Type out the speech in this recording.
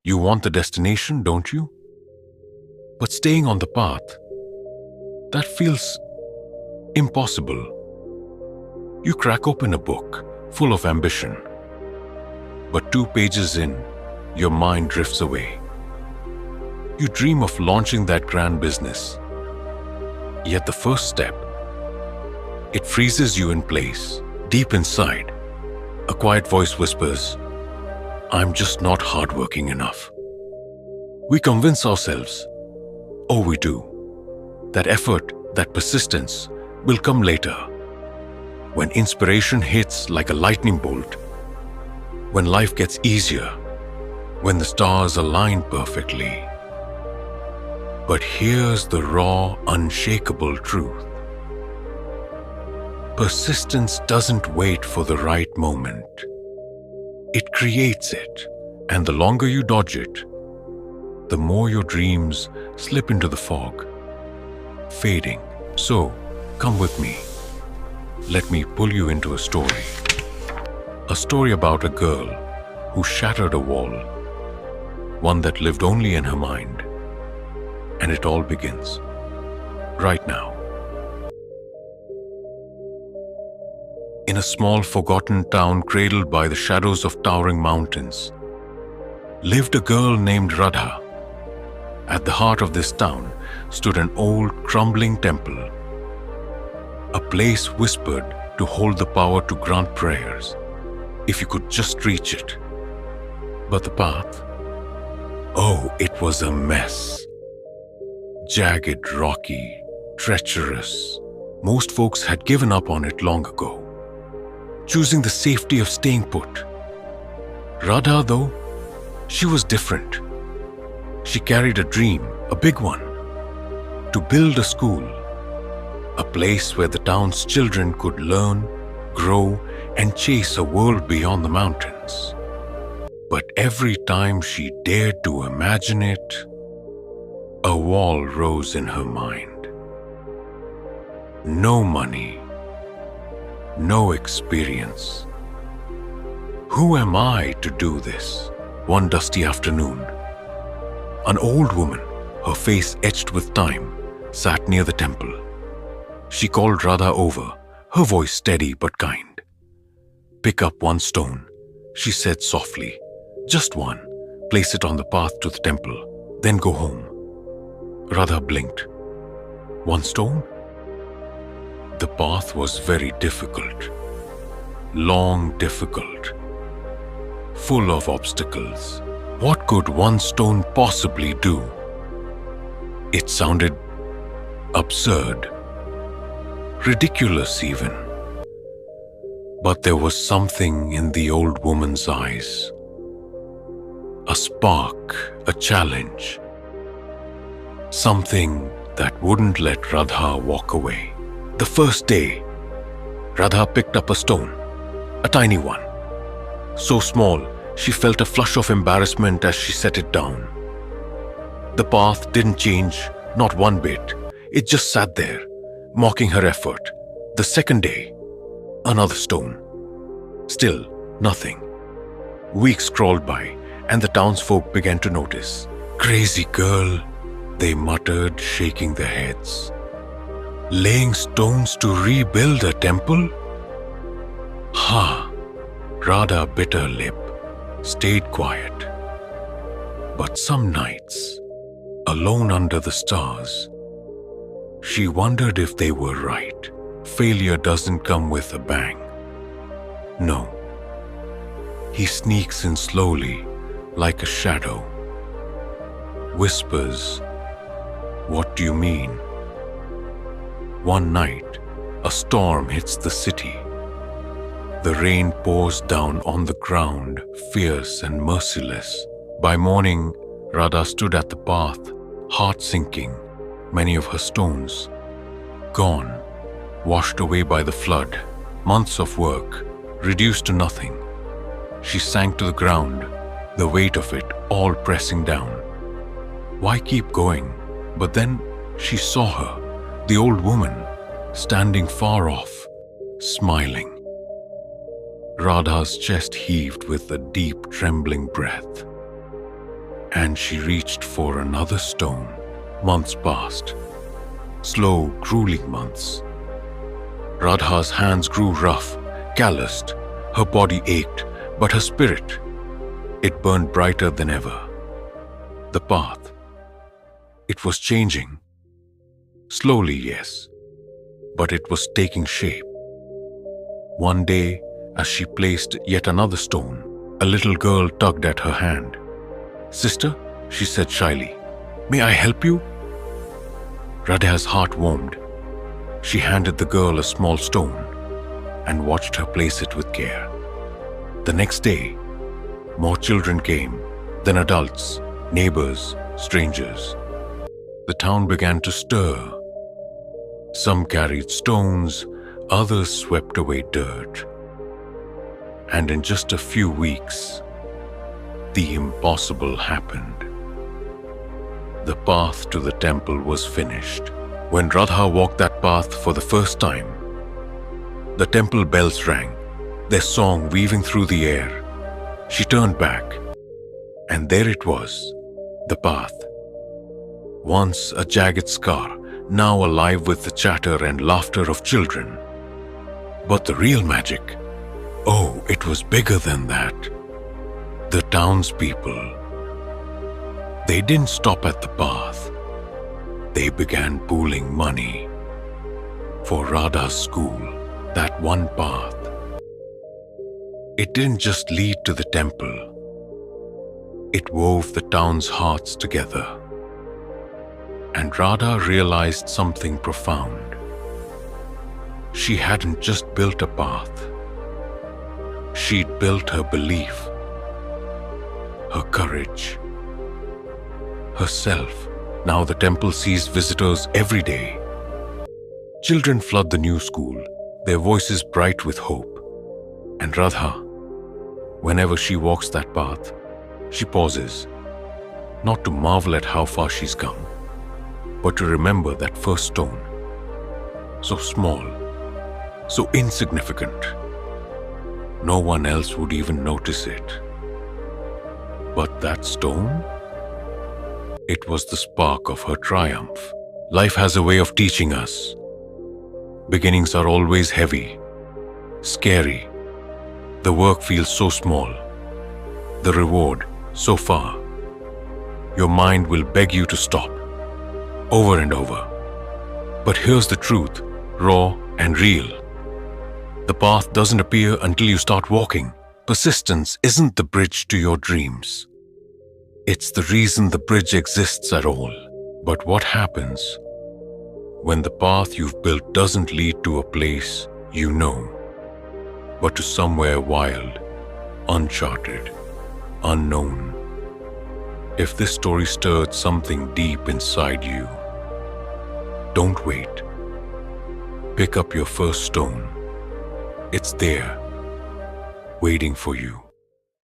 You want the destination, don't you? But staying on the path, that feels impossible. You crack open a book full of ambition, but 2 pages in, your mind drifts away. You dream of launching that grand business, yet the first step, it freezes you in place. Deep inside, a quiet voice whispers, "I'm just not hardworking enough." We convince ourselves, oh we do, that effort, that persistence will come later. When inspiration hits like a lightning bolt, when life gets easier, when the stars align perfectly. But here's the raw, unshakable truth. Persistence doesn't wait for the right moment. It creates it, and the longer you dodge it, the more your dreams slip into the fog, fading. So, come with me. Let me pull you into a story. A story about a girl who shattered a wall, one that lived only in her mind. And it all begins right now. In a small, forgotten town cradled by the shadows of towering mountains, lived a girl named Radha. At the heart of this town stood an old, crumbling temple, a place whispered to hold the power to grant prayers, if you could just reach it. But the path? Oh, it was a mess. Jagged, rocky, treacherous. Most folks had given up on it long ago, choosing the safety of staying put. Radha, though, she was different. She carried a dream, a big one, to build a school, a place where the town's children could learn, grow, and chase a world beyond the mountains. But every time she dared to imagine it, a wall rose in her mind. No money, no experience. Who am I to do this? One dusty afternoon, an old woman, her face etched with time, sat near the temple. She called Radha over, her voice steady but kind. "Pick up one stone," she said softly. "Just one. Place it on the path to the temple, then go home." Radha blinked. "One stone?" The path was very difficult. Long, difficult. Full of obstacles. What could one stone possibly do? It sounded absurd. Ridiculous even. But there was something in the old woman's eyes. A spark, a challenge. Something that wouldn't let Radha walk away. The first day, Radha picked up a stone, a tiny one. So small, she felt a flush of embarrassment as she set it down. The path didn't change, not one bit. It just sat there, mocking her effort. The second day, another stone. Still, nothing. Weeks crawled by, and the townsfolk began to notice. "Crazy girl," they muttered, shaking their heads. "Laying stones to rebuild a temple?" Ha! Radha bit her lip, stayed quiet. But some nights, alone under the stars, she wondered if they were right. Failure doesn't come with a bang. No. He sneaks in slowly, like a shadow. Whispers, "What do you mean?" One night, a storm hits the city. The rain pours down on the ground, fierce and merciless. By morning, Radha stood at the path, heart sinking, many of her stones gone, washed away by the flood. Months of work, reduced to nothing. She sank to the ground, the weight of it all pressing down. Why keep going? But then she saw her, the old woman, standing far off, smiling. Radha's chest heaved with a deep, trembling breath. and she reached for another stone. Months passed. Slow, grueling months. Radha's hands grew rough, calloused. Her body ached, but her spirit, it burned brighter than ever. The path, it was changing. Slowly, yes, but it was taking shape. One day, as she placed yet another stone, a little girl tugged at her hand. "Sister," she said shyly, "may I help you?" Radha's heart warmed. She handed the girl a small stone and watched her place it with care. The next day, more children came, then adults, neighbors, strangers. The town began to stir. Some carried stones, others swept away dirt. And in just a few weeks, the impossible happened. The path to the temple was finished. When Radha walked that path for the first time, the temple bells rang, their song weaving through the air. She turned back, and there it was, the path. Once a jagged scar, now alive with the chatter and laughter of children. But the real magic, oh, it was bigger than that. The townspeople, they didn't stop at the path. They began pooling money for Radha's school, that one path. It didn't just lead to the temple. It wove the town's hearts together. And Radha realized something profound. She hadn't just built a path. She'd built her belief, her courage, herself. Now the temple sees visitors every day. Children flood the new school, their voices bright with hope. And Radha, whenever she walks that path, she pauses, not to marvel at how far she's come, but to remember that first stone, so small, so insignificant. No one else would even notice it. But that stone? It was the spark of her triumph. Life has a way of teaching us. Beginnings are always heavy, scary. The work feels so small. The reward so far. Your mind will beg you to stop, over and over. But here's the truth, raw and real. The path doesn't appear until you start walking. Persistence isn't the bridge to your dreams. It's the reason the bridge exists at all. But what happens when the path you've built doesn't lead to a place you know, but to somewhere wild, uncharted, unknown? If this story stirred something deep inside you, don't wait. Pick up your first stone. It's there, waiting for you.